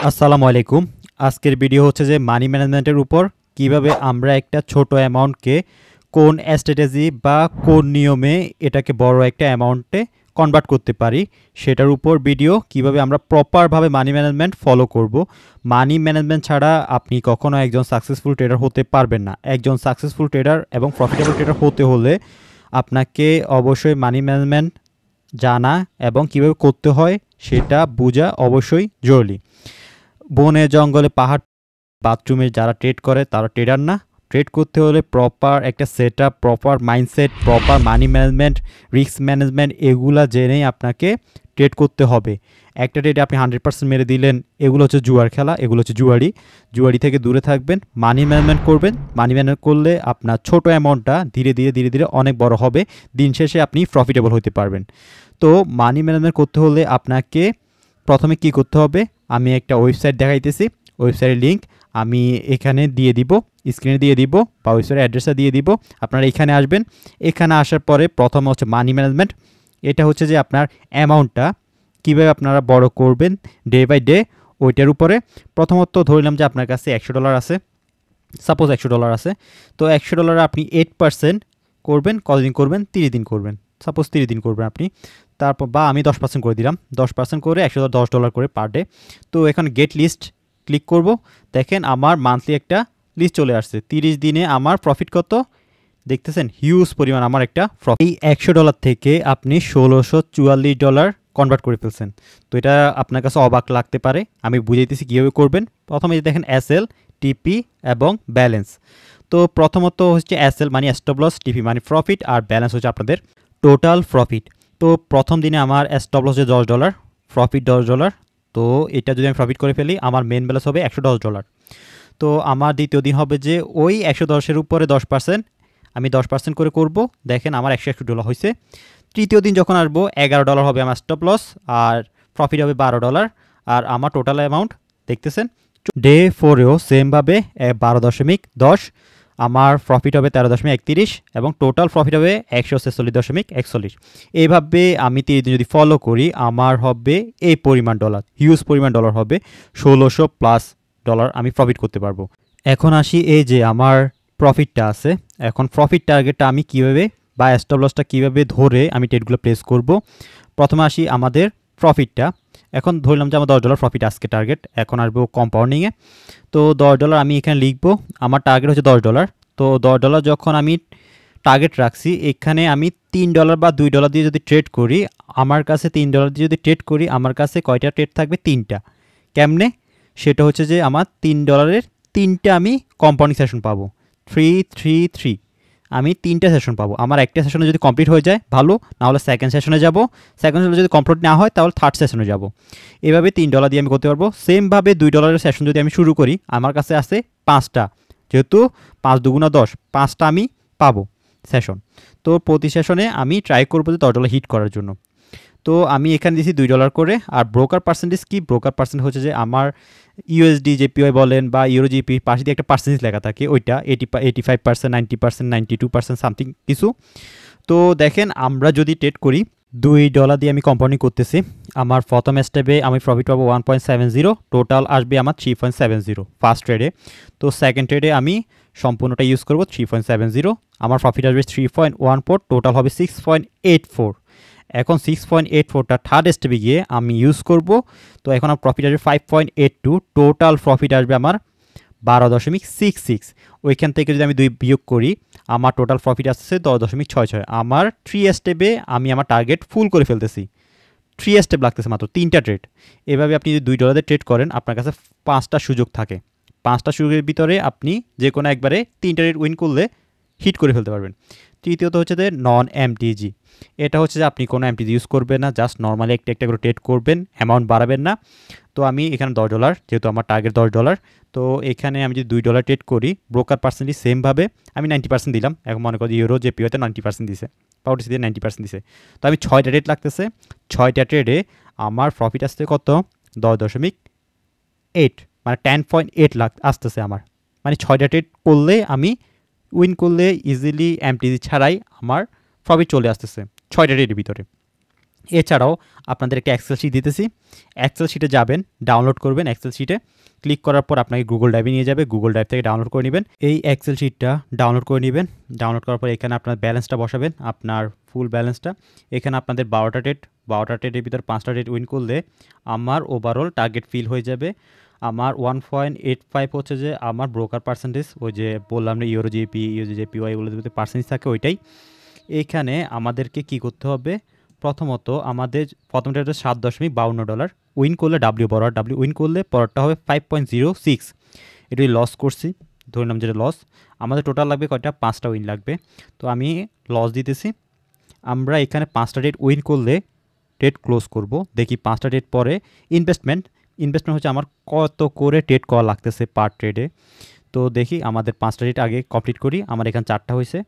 আসসালামু আলাইকুম। আজকের ভিডিও হচ্ছে যে মানি ম্যানেজমেন্টের উপর কিভাবে আমরা একটা ছোট অ্যামাউন্টকে কোন স্ট্র্যাটেজি বা কোন নিয়মে এটাকে বড় একটা অ্যামাউন্টে কনভার্ট করতে পারি সেটার উপর ভিডিও কিভাবে আমরা প্রপারভাবে মানি ম্যানেজমেন্ট ফলো করব। মানি ম্যানেজমেন্ট ছাড়া আপনি কখনো একজন সাকসেসফুল ট্রেডার হতে পারবেন না। একজন সাকসেসফুল ট্রেডার এবং প্রফিটেবল ট্রেডার হতে হলে আপনাকে অবশ্যই মানি ম্যানেজমেন্ট জানা এবং কিভাবে করতে হয় সেটা বোঝা অবশ্যই জরুরি। বনে জঙ্গলে পাহাড় বাথরুমে যারা ট্রেড করে তারা ট্রেডার না। ট্রেড করতে হলে প্রপার একটা set up, proper mindset, proper money management, risk management এগুলা জেনেই আপনাকে ট্রেড করতে হবে। একটা ট্রেডে আপনি 100% মেরে দিলেন, এগুলো হচ্ছে জুয়ার খেলা, এগুলো হচ্ছে জুয়ারি থেকে দূরে থাকবেন। মানি ম্যানেজমেন্ট করবেন। মানি ম্যানেজমেন্ট করলে আপনার ছোট অ্যামাউন্টটা ধীরে ধীরে অনেক বড় হবে। দিন শেষে আপনি প্রফিটেবল হতে পারবেন। তো মানি ম্যানেজমেন্ট করতে হলে আপনাকে প্রথমে কি করতে হবে, আমি একটা ওয়েবসাইট দেখাইতেছি। ওয়েবসাইটের লিঙ্ক আমি এখানে দিয়ে দিব, স্ক্রিনে দিয়ে দিব, বা ওয়েবসাইটের অ্যাড্রেসটা দিয়ে দিব। আপনারা এখানে আসবেন। এখানে আসার পরে প্রথমে হচ্ছে মানি ম্যানেজমেন্ট। এটা হচ্ছে যে আপনার অ্যামাউন্টটা কীভাবে আপনারা বড় করবেন ডে বাই ডে, ওইটার উপরে। প্রথমত ধরলাম যে আপনার কাছে $100 আছে, সাপোজ $100 আছে। তো $100 আপনি 8% করবেন। কতদিন করবেন? 30 দিন করবেন। সাপোজ 30 দিন করবেন আপনি। তারপর বা আমি 10% করে দিলাম, 10% করে $110 করে পার ডে। তো এখন গেট লিস্ট ক্লিক করব। দেখেন আমার মান্থলি একটা লিস্ট চলে আসছে। 30 দিনে আমার প্রফিট কত দেখতেছেন? হিউজ পরিমাণ আমার একটা প্রফিট। এই $100 থেকে আপনি $1644 কনভার্ট করে ফেলছেন। তো এটা আপনার কাছে অবাক লাগতে পারে, আমি বুঝাইতেছি কীভাবে করবেন। প্রথমে দেখেন এসএল, টিপি এবং ব্যালেন্স। তো প্রথমত হচ্ছে এসএল মানে স্টপ লস, টিপি মানে প্রফিট, আর ব্যালেন্স হচ্ছে আপনাদের টোটাল প্রফিট। তো প্রথম দিনে আমার স্টপ লস হচ্ছে $10, প্রফিট $10। তো এটা যদি আমি প্রফিট করে ফেলি আমার মেন ব্যালেন্স হবে $110। তো আমার দ্বিতীয় দিন হবে যে ওই 110-এর উপরে 10%, আমি 10% করে করব। দেখেন আমার $101 হয়েছে। তৃতীয় দিন যখন আসবো $11 হবে আমার স্টপ লস, আর প্রফিট হবে $12, আর আমার টোটাল অ্যামাউন্ট দেখতেছেন। ডে 4এও সেমভাবে 12.10, আমার প্রফিট হবে 13.31 এবং টোটাল প্রফিট হবে 146.41। এইভাবে আমি 30 দিন যদি ফলো করি আমার হবে এই পরিমাণ ডলার, হিউজ পরিমাণ ডলার হবে, $1600+ আমি প্রফিট করতে পারবো। এখন আসি এই যে আমার প্রফিটটা আছে। এখন প্রফিট টার্গেটটা আমি কিভাবে বা স্টপ লসটা কীভাবে ধরে আমি ট্রেডগুলো প্লেস করব। প্রথমে আসি আমাদের প্রফিটটা। এখন ধরলাম যে আমার $10 প্রফিট আজকে টার্গেট। এখন আসবো কম্পাউন্ডিংয়ে। তো $10 আমি এখানে লিখবো, আমার টার্গেট হচ্ছে $10। তো $10 যখন আমি টার্গেট রাখছি, এখানে আমি $3 বা $2 দিয়ে যদি ট্রেড করি, আমার কাছে $3 দিয়ে যদি ট্রেড করি আমার কাছে কয়টা ট্রেড থাকবে? 3টা। কেমনে? সেটা হচ্ছে যে আমার $3-এর 3টা আমি কম্পাউন্ডিং সেশন পাবো। 3 3 3 আমি 3টা সেশন পাবো। আমার একটা সেশনে যদি কমপ্লিট হয়ে যায় ভালো, না হলে সেকেন্ড সেশনে যাব। সেকেন্ড সেশনে যদি কমপ্লিট না হয় তাহলে থার্ড সেশনে যাব। এভাবে $3 দিয়ে আমি করতে পারবো। সেমভাবে $2 সেশন যদি আমি শুরু করি, আমার কাছে আছে 5টা, যেহেতু 5 দুগুণা 10, 5টা আমি পাবো সেশন। তো প্রতি সেশনে আমি ট্রাই করবো যে $10 হিট করার জন্য। তো আমি এখানে দিয়েছি $2 করে। আর ব্রোকার পার্সেন্টেজ কি? ব্রোকার পার্সেন্ট হচ্ছে যে আমার ইউএসডি জেপিওয়াই বলেন বা ইউরো জিপি পাশে দিয়ে একটা পার্সেন্টেজ লেখা থাকে, ওইটা 85%, 90%, 92% সামথিং কিছু। তো দেখেন আমরা যদি ট্রেড করি, $2 দিয়ে আমি কম্পাউন্ডিং করতেছি। আমার প্রথম স্টেপে আমি প্রফিট পাবো 1.70, টোটাল আসবে আমার 3.70 ফার্স্ট ট্রেডে। তো সেকেন্ড ট্রেডে আমি সম্পূর্ণটা ইউজ করবো 3.70, আমার প্রফিট আসবে 3.14, টোটাল হবে 6.84। এখন 6.84টা থার্ড স্টেপে গিয়ে আমি ইউজ করব। তো এখন আমার প্রফিট আসবে 5.82, টোটাল প্রফিট আসবে আমার 12.66। ওইখান থেকে যদি আমি 2 বিয়োগ করি আমার টোটাল প্রফিট আসছে 10.66। আমার 3 স্টেপে আমি আমার টার্গেট ফুল করে ফেলতেছি। 3 স্টেপ লাগতেছে মাত্র 3টা ট্রেড। এভাবে আপনি যদি $2 ট্রেড করেন আপনার কাছে 5টা সুযোগ থাকে। 5টা সুযোগের ভিতরে আপনি যে কোনো একবারে 3টা ট্রেড উইন করলে হিট করে ফেলতে পারবেন। তৃতীয়ত হচ্ছে যে নন এমটিজি। এটা হচ্ছে যে আপনি কোনো এমটিজি ইউজ করবেন না, জাস্ট নর্মালি একটা একটা করে ট্রেড করবেন, অ্যামাউন্ট বাড়াবেন না। তো আমি এখানে $10, যেহেতু আমার টার্গেট $10, তো এখানে আমি যদি $2 ট্রেড করি, ব্রোকার পার্সেন্টেজ সেমভাবে আমি 90% দিলাম। এখন মনে করি ইউরো জেপিওতে 90% দিছে, পাউটিসি দিয়ে 90% দিছে। তো আমি 6টা ট্রেড লাগতেছে, 6টা ট্রেডে আমার প্রফিট আসছে কত? 10.8, মানে 10.8 লাখ আসতেছে আমার। মানে 6টা ট্রেড করলে আমি উইন করলে ইজিলি এমটিজি ছাড়াই আমার প্রফিট চলে আসতেছে 6টা ট্রেডের ভিতরে। এছাড়াও আপনাদের একটা এক্সেল শিট দিতেছি। এক্সেল শিটে যাবেন, ডাউনলোড করবেন। এক্সেল শিটে ক্লিক করার পর আপনাকে গুগল ড্রাইভে নিয়ে যাবে। গুগল ড্রাইভ থেকে ডাউনলোড করে নেবেন। এই এক্সেল শিটটা ডাউনলোড করে নেবেন। ডাউনলোড করার পর এখানে আপনার ব্যালেন্সটা বসাবেন, আপনার ফুল ব্যালেন্সটা। এখানে আপনাদের 12টা ডেটের ভিতর 5টা ডেট উইন করলে আমার ওভারঅল টার্গেট ফিল হয়ে যাবে। আমার 1.85 হচ্ছে যে আমার ব্রোকার পার্সেন্টেজ, ওই যে বললাম না ইউরো জিপি, ইউজিপিওয়াই এগুলোর ভিতরে পার্সেন্টেজ থাকে ওইটাই। এইখানে আমাদেরকে কি করতে হবে, প্রথমত আমাদের প্রথমটা হচ্ছে $7.52। উইন করলে ডাব্লিউ বড়, ডাব্লিউ উইন করলে পরেরটা হবে 5.06। এটি লস করছি, ধরলাম যেটা লস। আমাদের টোটাল লাগবে কয়টা, 5টা উইন লাগবে। তো আমি লস দিতেছি। আমরা এখানে 5টা ডেট উইন করলে ট্রেড ক্লোজ করব। দেখি 5টা ডেট পরে ইনভেস্টমেন্ট হচ্ছে আমার কত করে ট্রেড করা লাগতেছে পার ট্রেডে। তো দেখি আমাদের 5টা ডেট আগে কমপ্লিট করি। আমার এখানে 4টা হয়েছে,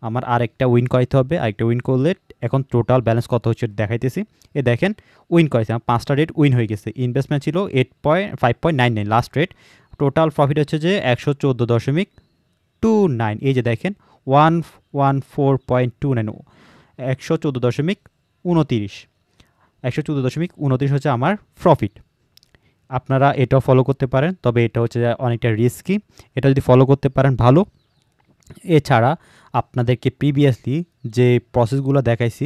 আমার আরেকটা উইন করাইতে হবে। আরেকটা উইন করলে এখন টোটাল ব্যালেন্স কত হচ্ছে দেখাইতেছি। এ দেখেন উইন করেছে, আমার 5টা রেট উইন হয়ে গেছে। ইনভেস্টমেন্ট ছিল 5.99 লাস্ট রেট। টোটাল প্রফিট হচ্ছে যে 114.29। এই যে দেখেন 114.29, 114.29, 114.29 হচ্ছে আমার প্রফিট। আপনারা এটাও ফলো করতে পারেন, তবে এটা হচ্ছে অনেকটা রিস্কি। এটা যদি ফলো করতে পারেন ভালো। এছাড়া আপনাদেরকে প্রিভিয়াসলি যে প্রসেসগুলো দেখাইছি,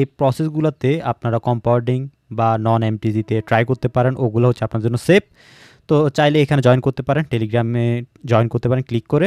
এই প্রসেসগুলোতে আপনারা কম্পাউন্ডিং বা নন এমটিজিতে ট্রাই করতে পারেন, ওগুলো হচ্ছে আপনার জন্য সেফ। তো চাইলে এখানে জয়েন করতে পারেন, টেলিগ্রামে জয়েন করতে পারেন ক্লিক করে।